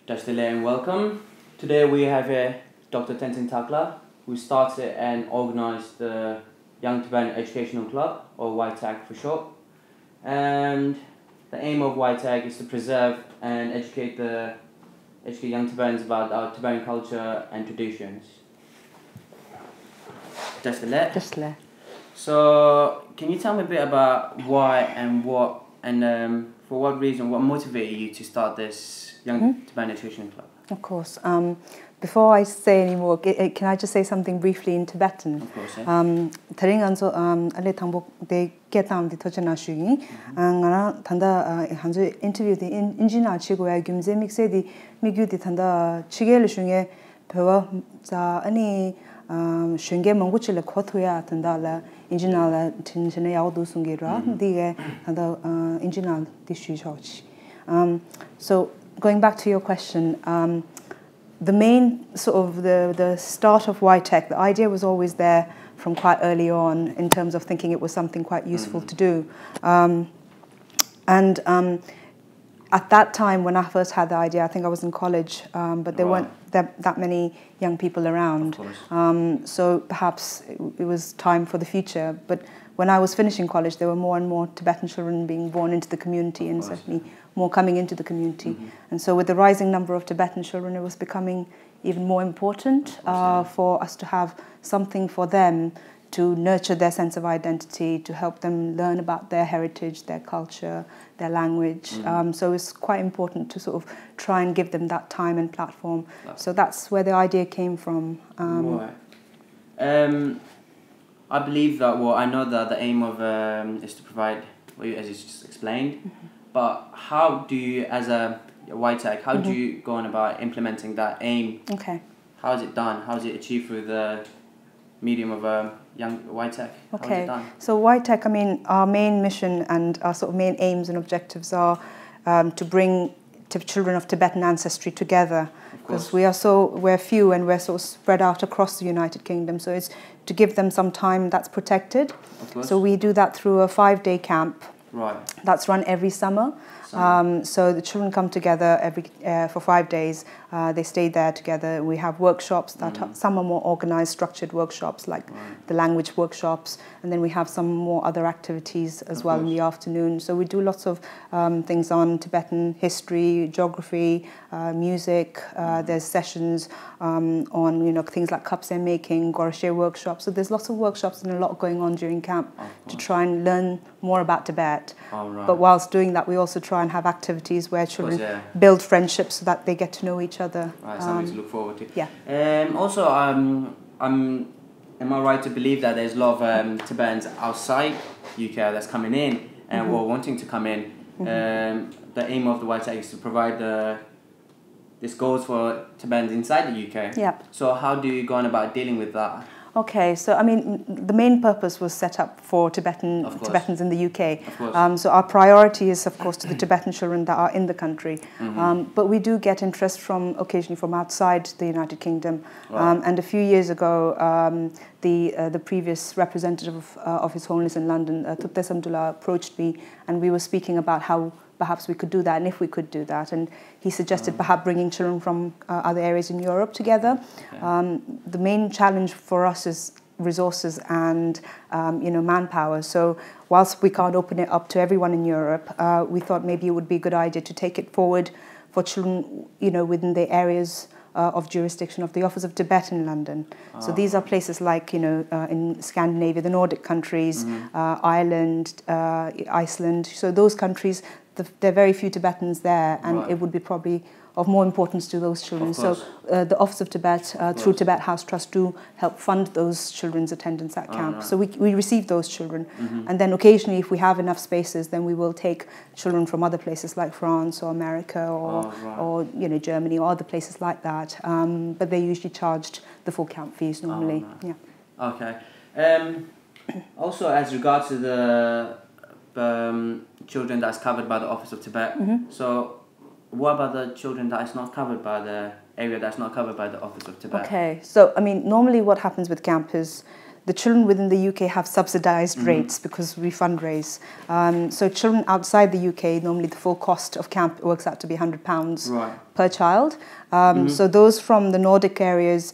Just delay and welcome. Today we have Dr. Tenzin Takla, who started and organized the Young Tibetan Educational Club, or Y-TEC for short. And the aim of Y-TEC is to preserve and educate young Tibetans about our Tibetan culture and traditions. Just delay. So, can you tell me a bit about why and what, and for what reason, what motivated you to start this Young Tibetan Educational Club? Of course. Before I say any more, can I just say something briefly in Tibetan? Of course, yeah. Taringanso ale thangbo de ketam di tochana shugi. Ngara thanda hanju interview di injina chigo ya gyumze mixe di migyu di thanda chigel shunge pewa za ani shunge manguchile khothuya thanda la injina la tinjene yaudu sungira dige thanda injina di shujochi. So going back to your question, the main sort of the start of Y-TEC, the idea was always there from quite early on in terms of thinking it was something quite useful to do. At that time when I first had the idea, I think I was in college, but there weren't that many young people around. So perhaps it was time for the future. But when I was finishing college, there were more and more Tibetan children being born into the community and certainly more coming into the community. And so with the rising number of Tibetan children, it was becoming even more important for us to have something for them to nurture their sense of identity, to help them learn about their heritage, their culture, their language. So it's quite important to sort of try and give them that time and platform. So that's where the idea came from. I believe that, well, I know that the aim of is to provide, as you just explained, but how do you, as a Y-TEC, how do you go on about implementing that aim? Okay. How is it done? How is it achieved through the medium of young Y-TEC? How is it done? So Y-TEC, I mean, our main mission and our sort of main aims and objectives are to bring children of Tibetan ancestry together, because we're few and we're sort of spread out across the United Kingdom. So it's to give them some time that's protected. So we do that through a 5-day camp. That's run every summer. So the children come together for 5 days. They stay there together. We have workshops that some are more organized, structured workshops, like the language workshops, and then we have some more other activities as well in the afternoon. So we do lots of things on Tibetan history, geography, music. There's sessions on things like kapse making, goroshe workshops. So there's lots of workshops and a lot going on during camp to try and learn more about Tibet. But whilst doing that, we also try and have activities where children build friendships so that they get to know each other. Right, something to look forward to. Yeah. Also, am I right to believe that there's a lot of Tibetans outside UK that's coming in and were wanting to come in? The aim of the Y-TEC is to provide this goals for Tibetans inside the UK. Yeah. So how do you go on about dealing with that? Okay, so I mean, the main purpose was set up for Tibetans in the UK. So our priority is, of course, to the Tibetan children that are in the country. But we do get interest occasionally from outside the United Kingdom. And a few years ago, the previous representative of His Holiness in London, Tibetans Takla, approached me, and we were speaking about how perhaps we could do that and if we could do that. And he suggested perhaps bringing children from other areas in Europe together. The main challenge for us is resources and manpower. So whilst we can't open it up to everyone in Europe, we thought maybe it would be a good idea to take it forward for children within the areas of jurisdiction of the Office of Tibet in London. So these are places like, in Scandinavia, the Nordic countries, Ireland, Iceland. So those countries, there are very few Tibetans there, and it would be probably of more importance to those children. So the Office of Tibet, through Tibet House Trust, do help fund those children's attendance at camp. So we receive those children. And then occasionally, if we have enough spaces, then we will take children from other places like France or America or Germany or other places like that. But they're usually charged the full camp fees normally. Okay. Also, as regards to the children that's covered by the Office of Tibet, so what about the children that is not covered by the area that's not covered by the Office of Tibet? Okay, so I mean, normally what happens with camp is the children within the UK have subsidised rates because we fundraise. So children outside the UK, normally the full cost of camp works out to be £100 per child. So those from the Nordic areas,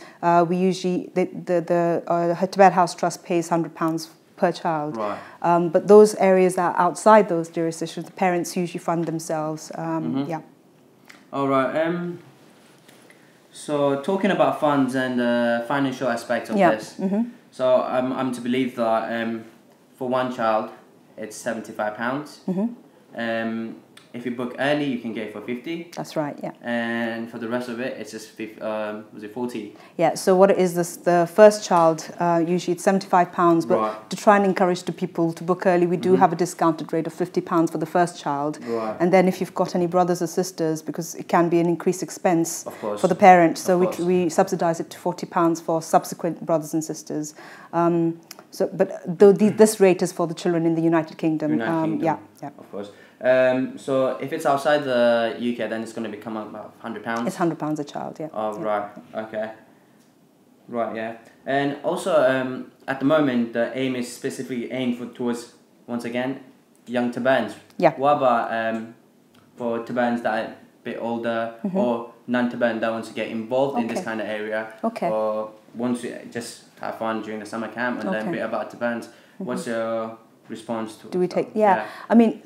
we usually, the Tibet House Trust pays £100 per child. But those areas that are outside those jurisdictions, the parents usually fund themselves. Yeah. All right. So talking about funds and the financial aspect of this, so I'm to believe that for one child, it's £75. If you book early, you can get it for 50. That's right, yeah. And for the rest of it, it's just was it 40? Yeah. So what it is, the first child usually it's £75, but to try and encourage the people to book early, we do have a discounted rate of £50 for the first child. And then if you've got any brothers or sisters, because it can be an increased expense for the parent, so we subsidise it to £40 for subsequent brothers and sisters. This rate is for the children in the United Kingdom. Yeah. Of course. So if it's outside the UK, then it's going to become about £100. It's £100 a child, yeah. Oh, right. Okay. Right, yeah. And also, at the moment, the aim is specifically aimed towards, once again, young Tibetans. Yeah. What about for Tibetans that are a bit older or non-Tibetan that want to get involved in this kind of area? Or want to just have fun during the summer camp and learn a bit about Tibetans? What's your response to I mean,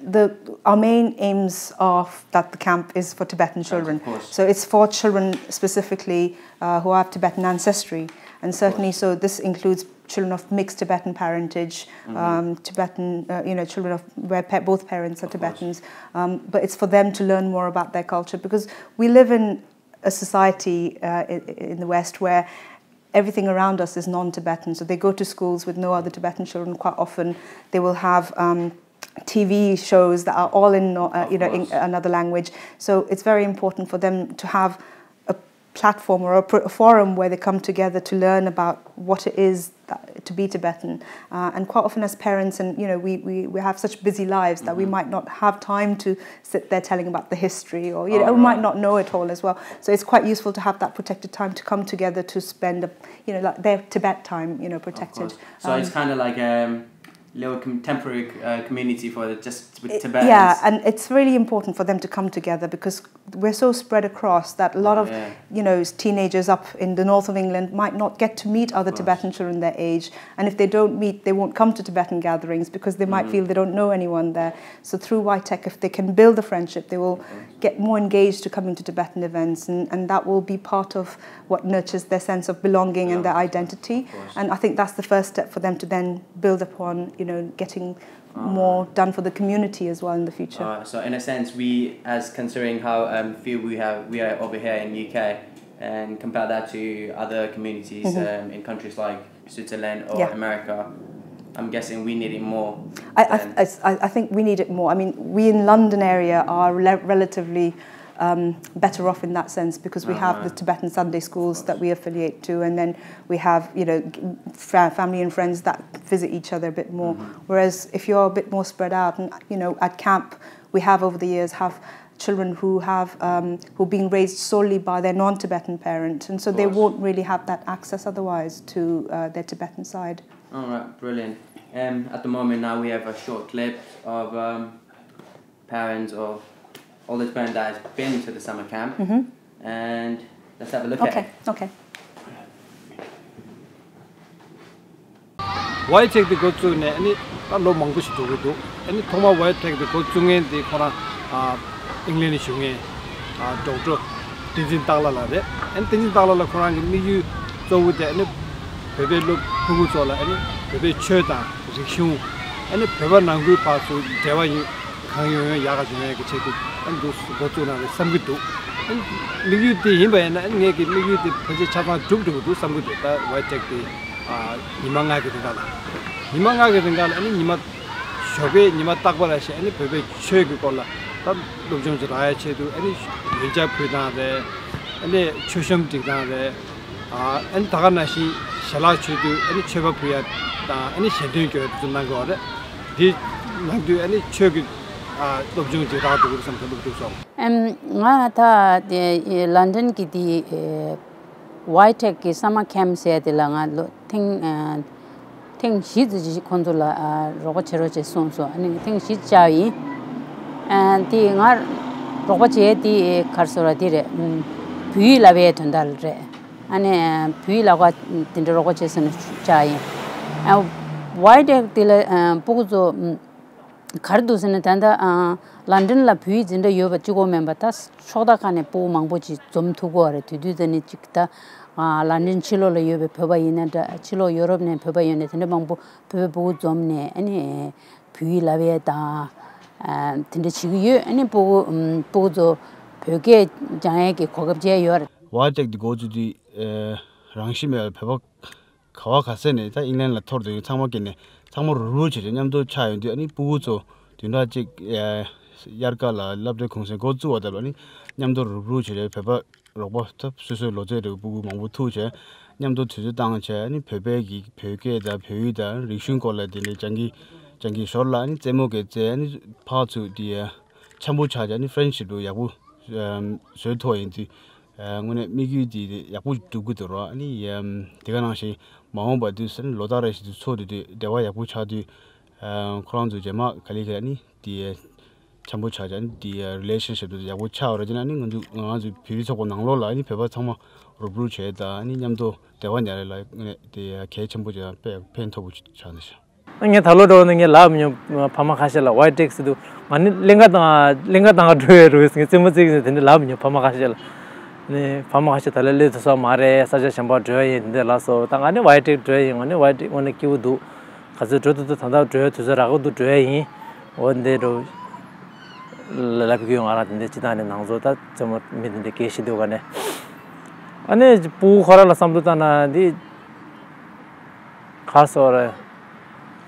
our main aims of that the camp is for Tibetan children. So it's for children specifically who have Tibetan ancestry, and certainly so this includes children of mixed Tibetan parentage, Tibetan, children of where both parents are Tibetans. But it's for them to learn more about their culture, because we live in a society in the West where everything around us is non-Tibetan. So they go to schools with no other Tibetan children. Quite often they will have TV shows that are all in in another language. So it's very important for them to have a platform or a forum where they come together to learn about what it is to be Tibetan. And quite often as parents, and we have such busy lives that we might not have time to sit there telling about the history, or we might not know it all as well. So it's quite useful to have that protected time to come together to spend like their Tibet time protected. So it's kind of like little contemporary community for just with Tibetans. Yeah, and it's really important for them to come together, because we're so spread across that a lot of teenagers up in the north of England might not get to meet other Tibetan children their age, and if they don't meet, they won't come to Tibetan gatherings because they might feel they don't know anyone there. So through Y-TEC, if they can build a friendship, they will get more engaged to coming to Tibetan events, and that will be part of what nurtures their sense of belonging and their identity. And I think that's the first step for them to then build upon getting more done for the community as well in the future. So in a sense, we, as considering how few we are over here in the UK, and compare that to other communities in countries like Switzerland or America, I'm guessing we need it more. I think we need it more. I mean, we in London area are relatively better off in that sense, because we have the Tibetan Sunday schools that we affiliate to, and then we have family and friends that visit each other a bit more. Whereas if you're a bit more spread out, and at camp we have over the years children who have who've been raised solely by their non-Tibetan parent, and so they won't really have that access otherwise to their Tibetan side. All right, brilliant. At the moment now we have a short clip of parents of all the Tibetans that has been to the summer camp, and let's have a look at it. Okay. Y-TEC the go to any low mongoose to do any Toma Y-TEC the go to the Kora England Shunge Doctor Tenzin Takla and Tenzin Takla Koran you so with the any baby look who sola any baby churta Rishun any paper Nangu pass to Deva Yaga and those go to some good do. And you the him and make it you the Chapa took to do some good Y-TEC the Nimanga Gala. Nimanga Gala, any Nima Shobe, Nima Takbalash, any Pepe Chegula, that Lujum Raya Chedu, any Ninja Puna there, any Chushum Tigna there, and Taganashi, Shalachu, any Cheva Pria, any Shedin to Nagore, did not do any Chug Lujum to something to do so. The London Kitty. Y-TEC ki summer camp se de langa thing 땡 시지 콘돌라 로바체로제 손소 아니 땡 시자이 디가 로바체디 카르소라디레 뷰라베 던달레 아니 뷰라가 딘데 로바체선 자이 Y-TEC 딜 보고조 카르도스는 단다 런던 라 뷰이 진데 요바 주고 멤버다 초다간에 보 망보지 좀 두고 아래 뒤뒤더니 찍다 런던 칠로로 요베 벼바 있는데 칠로 유럽네 벼바 있는데 근데 망보 벼보 좀네 아니 뷰이 라베다 근데 지금 아니 보고 보고조 벽에 장에게 고급제 요 Y-TEC 고주디 랑시메 벼바 가와 가세네 다 잉글랜드 토르도 창마겠네 창모 루루지 냠도 차인데 아니 보고조 뒤나직 야르카라 랍데 공세 고주 와달라니 냠도 루루지 벼바 로버트 수수 로제르 부구 망부 투제 냠도 투제 당체 아니 베베기 베게다 베위다 리슌 콜라디니 장기 쇼라니 제모게 제 아니 파츠 디에 참부 차자니 프렌치도 야부 쇠토인디 ngone migi di yapu dugu doro ani deganangshi mahomba du sen lodareshi du chodi dewa yapu chadi khranzu jema kali ani di chambu chajan di relationship du yapu chaura jina ani ngundu ngazu piriso ko nanglo la ani peba chama rubru cheda ani nyamdo dewa nyare la ngone di ke chambu ja pe pento bu chanisha nge thalo do nge la mnyo phama khasela Y-TEC du mani lenga tanga dwe ro nge chemu chig de la mnyo phama khasela 네 파마하시 달래서 말에 사자 샴바 드여인데 라서 당안에 Y-TEC 드여인 안에 Y-TEC 원에 키우도 가서 저도 단다 드여 두서라고도 드여인 원대로 라비용 알았는데 지단에 나오서다 좀 믿는데 계시도 간에 안에 부 거라라 삼도다나디 가서래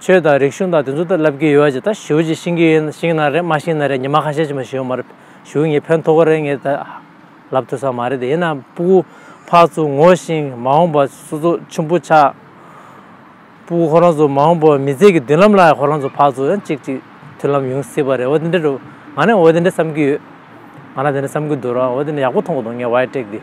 최다 렉션다 된저다 라비게 요아지다 쇼지 신기나래 마신나래 니마하시지마 쇼 말 쇼잉이 편토거랭에다 랍트사 말에 얘나 부 파수 ngo싱 마음바 수도 춤부차 부 호런조 마음바 미제기 들람라 호런조 파수 찍찍 들람 용세버래 어딘데로 안에 어딘데 삼기 안아데네 삼기 돌아 어딘데 야고 통고 동에 Y-TEC 디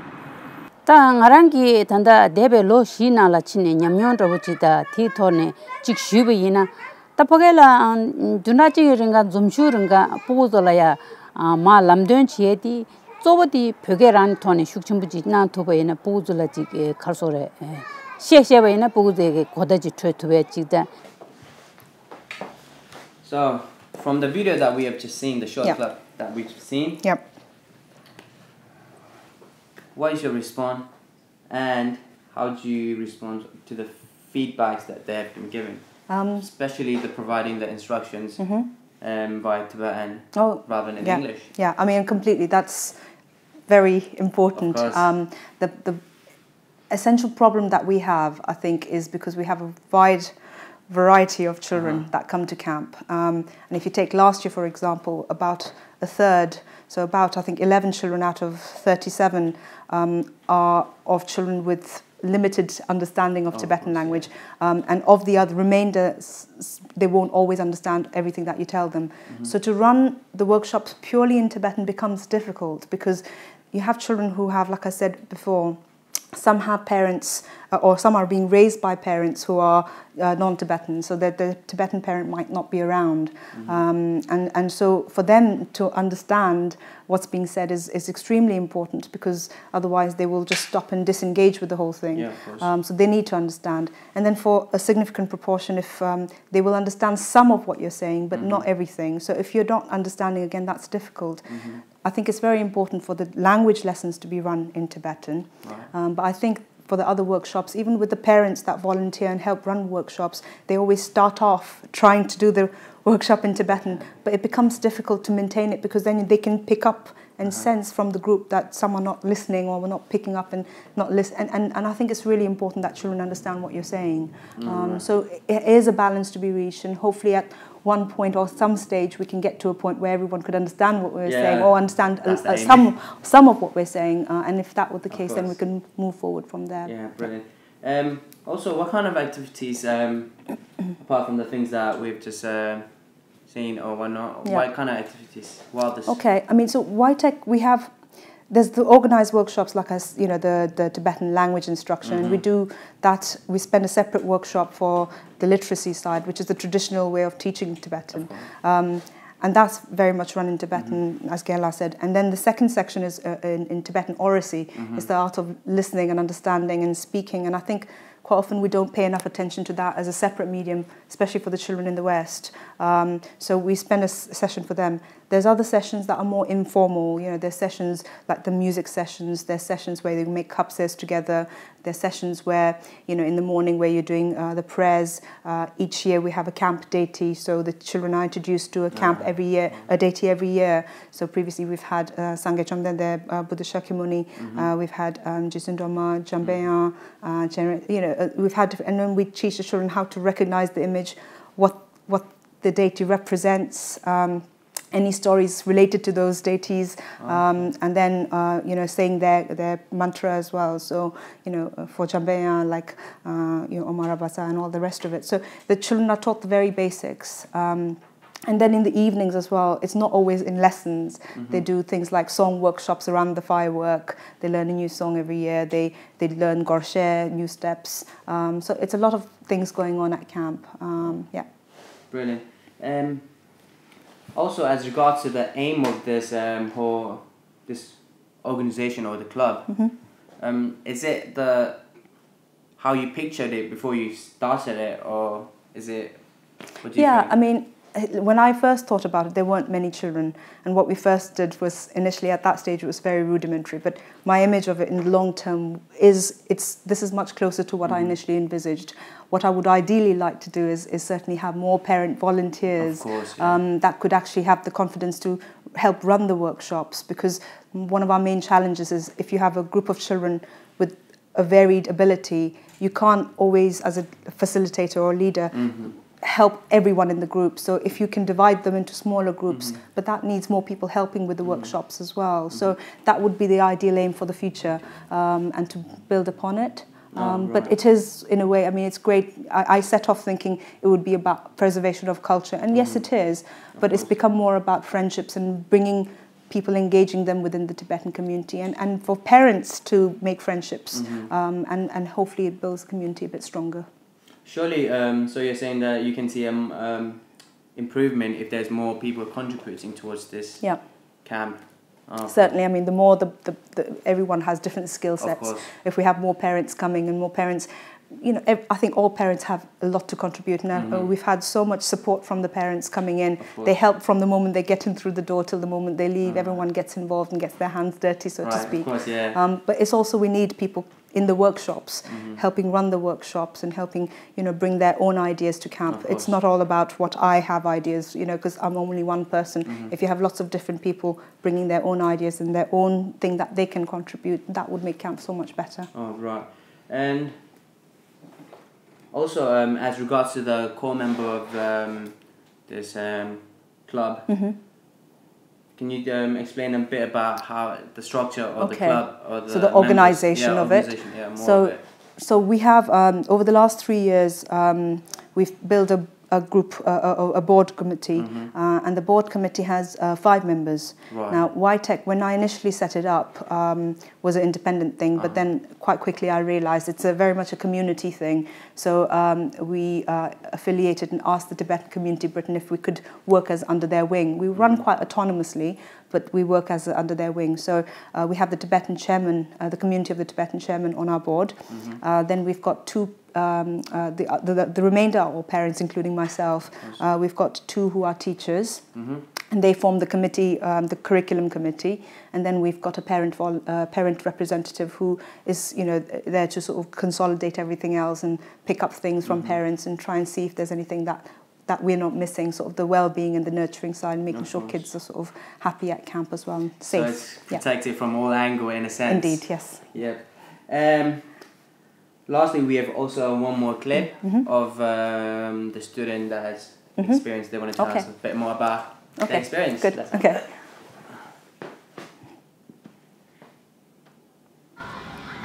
땅아랑기 단다 데벨로 시나라 치네 냠뇽도 붙이다 티토네 직슈베이나 따포게라 두나지르가 좀슈르가 보고돌아야 마 람든 치에디 조버디 벽에란 토네 숙침부지 나 토베이나 보고줄라지 칼소레 시에시에베이나 보고데게 고다지 트웨트베 지다. So from the video that we have just seen, the short clip that we've seen, what is your response and how do you respond to the feedbacks that they have been given, especially the providing the instructions by Tibetan rather than in English? Yeah, I mean completely. That's very important. The essential problem that we have, I think, is because we have a wide variety of children that come to camp. And if you take last year, for example, about a third, so about I think 11 children out of 37 are of children with limited understanding of Tibetan language, and of the other remainder, they won't always understand everything that you tell them. So to run the workshops purely in Tibetan becomes difficult because you have children who have, like I said before, some have parents or some are being raised by parents who are non-Tibetan, so that the Tibetan parent might not be around. And so for them to understand what's being said is extremely important because otherwise they will just stop and disengage with the whole thing. So they need to understand. And then for a significant proportion, if they will understand some of what you're saying, but not everything. So if you're not understanding, again, that's difficult. I think it's very important for the language lessons to be run in Tibetan. But I think for the other workshops, even with the parents that volunteer and help run workshops, they always start off trying to do the workshop in Tibetan, but it becomes difficult to maintain it because then they can pick up and sense from the group that some are not listening or we're not picking up and not listening. And I think it's really important that children understand what you're saying. So it is a balance to be reached, and hopefully at one point or some stage we can get to a point where everyone could understand what we're saying or understand some of what we're saying, and if that were the case, then we can move forward from there. Yeah, brilliant. Also, what kind of activities, apart from the things that we've just seen or whatnot, what kind of activities? Okay, I mean, so Y-TEC, we have there's the organized workshops like the Tibetan language instruction, and we do that. We spend a separate workshop for the literacy side, which is the traditional way of teaching Tibetan. And that's very much run in Tibetan, as Gela said. And then the second section is in Tibetan oracy. It's the art of listening and understanding and speaking. And I think quite often we don't pay enough attention to that as a separate medium, especially for the children in the West. So we spend a session for them. There's other sessions that are more informal. There's sessions like the music sessions. There's sessions where they make cupses together. There's sessions where, in the morning where you're doing the prayers. Each year we have a camp deity, so the children are introduced to a camp every year, a deity every year. So previously we've had Sangye Chomden, Buddha Shakyamuni. We've had Jisindoma, Jambeyan, we've had, and then we teach the children how to recognize the image, what the deity represents, any stories related to those deities, and then saying their mantra as well. So for Jambeyan, like Omar Abasa and all the rest of it. So the children are taught the very basics. And then in the evenings as well, it's not always in lessons. They do things like song workshops around the firework. They learn a new song every year. They learn gorshe, new steps. So it's a lot of things going on at camp. Yeah. Brilliant. Also, as regards to the aim of this this organization or the club, is it how you pictured it before you started it, or is it? What do you think? I mean, when I first thought about it, there weren't many children, and what we first did was initially at that stage it was very rudimentary. But my image of it in the long term this is much closer to what I initially envisaged. What I would ideally like to do is certainly have more parent volunteers, of course, yeah. That could actually have the confidence to help run the workshops, because one of our main challenges is if you have a group of children with a varied ability, you can't always, as a facilitator or leader, help everyone in the group. So if you can divide them into smaller groups, but that needs more people helping with the workshops as well. So that would be the ideal aim for the future, and to build upon it. But it is, in a way, I mean, it's great. I set off thinking it would be about preservation of culture, and yes, it is, but it's become more about friendships and bringing people, engaging them within the Tibetan community, and for parents to make friendships, and hopefully it builds the community a bit stronger. Surely, so you're saying that you can see improvement if there's more people contributing towards this camp. Certainly, I mean, the more everyone has different skill sets. If we have more parents coming and more parents, I think all parents have a lot to contribute. Now we've had so much support from the parents coming in. They help from the moment they get in through the door till the moment they leave. Everyone gets involved and gets their hands dirty, so to speak. Of course, yeah. But it's also, we need people in the workshops, helping run the workshops and helping, bring their own ideas to camp. It's not all about what I have ideas, because I'm only one person. If you have lots of different people bringing their own ideas and their own thing that they can contribute, that would make camp so much better. Oh, right. And also, as regards to the core member of this club, can you explain a bit about how the structure of the club, or the organisation of it? So we have over the last 3 years, we've built a group, a board committee, and the board committee has 5 members. Now, Y-TEC, when I initially set it up, was an independent thing, but then quite quickly I realised it's very much a community thing. So we affiliated and asked the Tibetan community Britain if we could work as under their wing. We run quite autonomously, but we work as under their wing. So we have the Tibetan chairman, the community of the Tibetan chairman on our board. Then we've got 2. The remainder are all parents, including myself. We've got 2 who are teachers, and they form the committee, the curriculum committee. And then we've got a parent representative who is, there to sort of consolidate everything else and pick up things from parents and try and see if there's anything that we're not missing, sort of the well-being and the nurturing side, and making sure kids are sort of happy at camp as well, and safe. So it's protected from all angles, in a sense. Indeed, yes. Yeah. Lastly, we have also one more clip of the student that has experienced. They want to tell us a bit more about their experience. Good. Okay.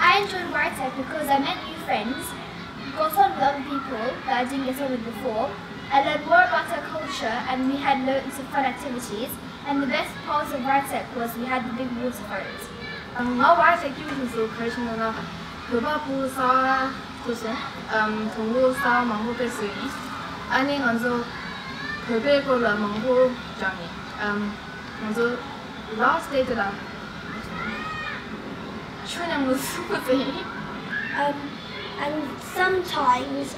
I enjoyed Y-TEC because I met new friends, got on with other people that I didn't get on with before. I learned more about our culture, and we had loads of fun activities. And the best part of Y-TEC was we had the big water front. Y-TEC 교육에서 가르치는 교과부사 도선, 동부사 망고 배수이, 아니 먼저 교배고라 망고 장이, 먼저 last day 라 춘향 무슨 And sometimes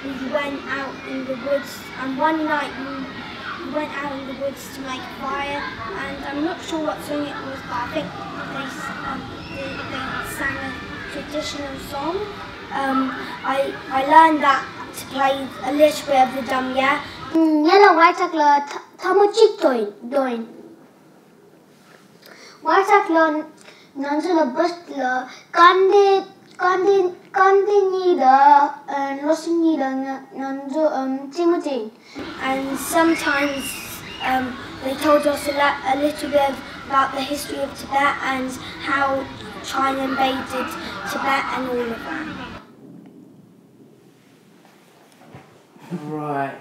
we went out in the woods, and one night we went out in the woods to make a fire, and I'm not sure what song it was, but I think they sang a traditional song. I learned that to play a little bit of the drum, yeah. Yellow Y-TEC la tamuchik doin. Y-TEC la nanzula bust la and sometimes they told us a little bit about the history of Tibet and how China invaded Tibet and all of that. Right.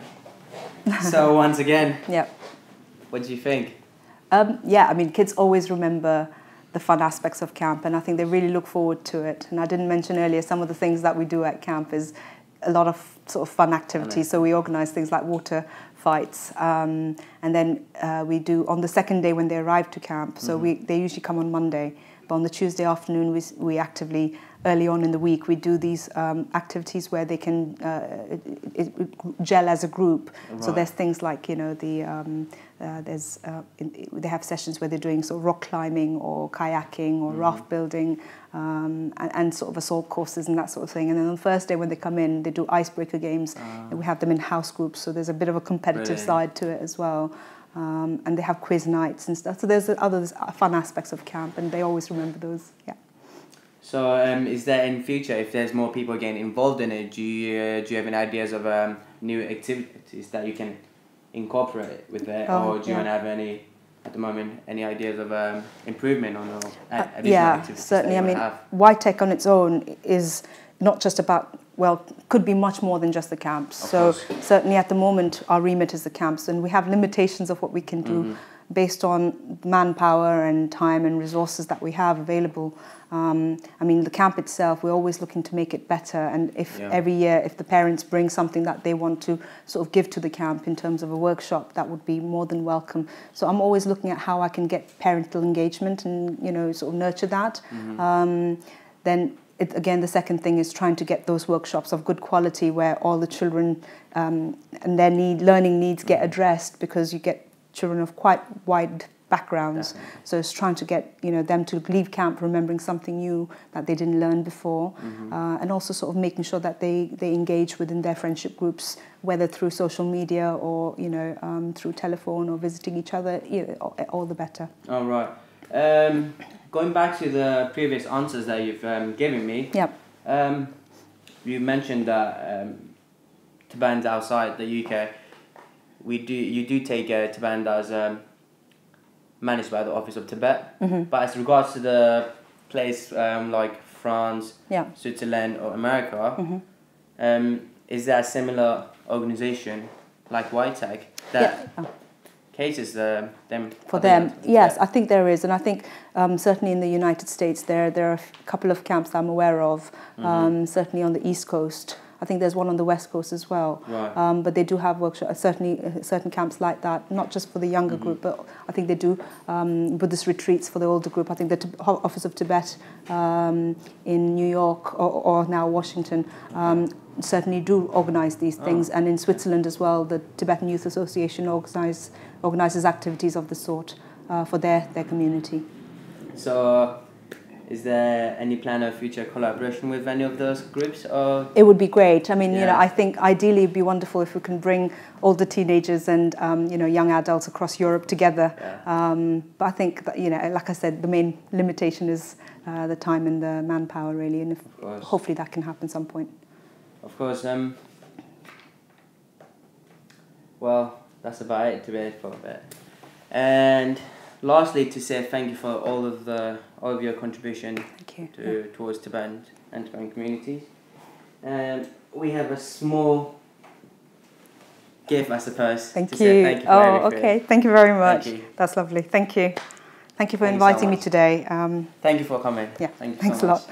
So once again, what do you think? Yeah, I mean, kids always remember the fun aspects of camp, and I think they really look forward to it. And I didn't mention earlier, some of the things that we do at camp is a lot of sort of fun activities. So we organise things like water fights, and then we do on the second day when they arrive to camp. So they usually come on Monday, but on the Tuesday afternoon we actively, early on in the week, we do these activities where they can gel as a group. Right. So there's things like, you know, they have sessions where they're doing sort of rock climbing or kayaking or raft building, and sort of assault courses and that sort of thing. And then on the first day when they come in, they do icebreaker games, and we have them in house groups. So there's a bit of a competitive side to it as well. And they have quiz nights and stuff. So there's other fun aspects of camp, and they always remember those. Yeah. So is there in future, if there's more people getting involved in it, do you have any ideas of new activities that you can incorporate with it, or do you have any, at the moment, any ideas of improvement on additional activities? Certainly. I mean, Y-TEC on its own is not just about, well, could be much more than just the camps. So certainly at the moment our remit is the camps, and we have limitations of what we can do based on manpower and time and resources that we have available. I mean, the camp itself, we're always looking to make it better, and if every year, if the parents bring something that they want to sort of give to the camp in terms of a workshop, that would be more than welcome. So I'm always looking at how I can get parental engagement and, you know, sort of nurture that. Then again, the second thing is trying to get those workshops of good quality where all the children and their learning needs get addressed, because you get children of quite wide backgrounds. So it's trying to get, you know, them to leave camp remembering something new that they didn't learn before, and also sort of making sure that they engage within their friendship groups, whether through social media or, you know, through telephone or visiting each other, you know, all the better. All right. Going back to the previous answers that you've given me, you mentioned that Tibetans outside the UK, you do take Tibetans as managed by the Office of Tibet, but as regards to the place like France, Switzerland or America, is there a similar organization like Y-TEC that cases them for them? Yes, I think there is, and I think certainly in the United States there are a couple of camps that I'm aware of, certainly on the East Coast. I think there's one on the West Coast as well. Right. But they do have workshops, certainly certain camps like that, not just for the younger group, but I think they do Buddhist retreats for the older group. I think the Office of Tibet in New York or now Washington certainly do organise these things. And in Switzerland as well, the Tibetan Youth Association organises activities of the sort for their community. So is there any plan of future collaboration with any of those groups? Or? It would be great. I mean, you know, I think ideally it'd be wonderful if we can bring all the teenagers and, you know, young adults across Europe together. But I think that, you know, like I said, the main limitation is the time and the manpower, really. And hopefully that can happen some point. Of course. Well, that's about it today for a bit. And lastly, to say thank you for all of your contribution towards Tibetan and Tibetan communities. We have a small gift, I suppose. Thank you. Say thank you for everything. Okay. Thank you very much. Thank you. That's lovely. Thank you. Thank you for inviting me today. Thank you for coming. Yeah, thanks so a lot.